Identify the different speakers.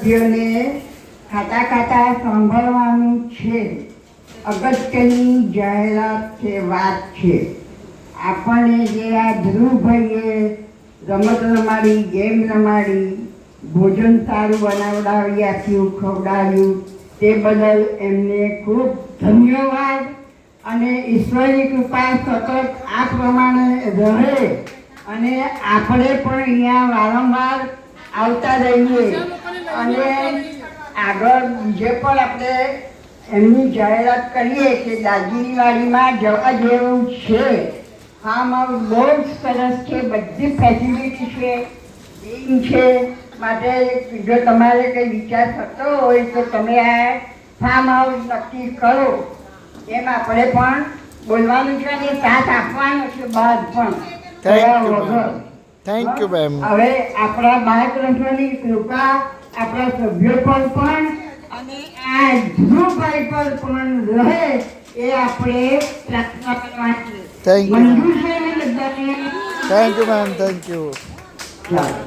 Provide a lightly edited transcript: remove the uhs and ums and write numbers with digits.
Speaker 1: ને ખાતા ખાતા સાંભળવાનું છે. અગત્યની જાહેરાત છે, વાત છે. આપણને જે આ ધ્રુવભાઈએ રમત રમાડી, ગેમ રમાડી, ભોજન સારું બનાવડાવી આપ્યું, ખવડાવ્યું, તે બદલ એમને ખૂબ ધન્યવાદ. અને ઈશ્વરની કૃપા સતત આ પ્રમાણે રહે અને આપણે પણ અહીંયા વારંવાર આવતા રહીએ અને આગળ બીજે પણ આપણે એમની જાહેરાત કરીએ કે દાર્જિલિંગવાડીમાં જવા જેવું છે. ફાર્મ હાઉસ બહુ જ સરસ છે, બધી ફેસિલિટી છે, જીમ છે. માટે જો તમારે કંઈ વિચાર થતો હોય તો તમે આ ફાર્મ હાઉસ નક્કી કરો. એમ આપણે પણ બોલવાનું છે અને સાથ આપવાનો છે બહાર પણ.
Speaker 2: Thank you ma'am.
Speaker 1: હવે આપણા બાળગ્રંથોની કૃપા આપણા સભ્યો પર પણ અને આ ધ્રુવભાઈ પર પણ રહે એ આપણે પ્રાર્થના કરવાની છે.
Speaker 2: થેન્ક યુ
Speaker 1: મંજૂર છે ને બધાને?
Speaker 2: Ma'am, thank you.
Speaker 1: ચાલો.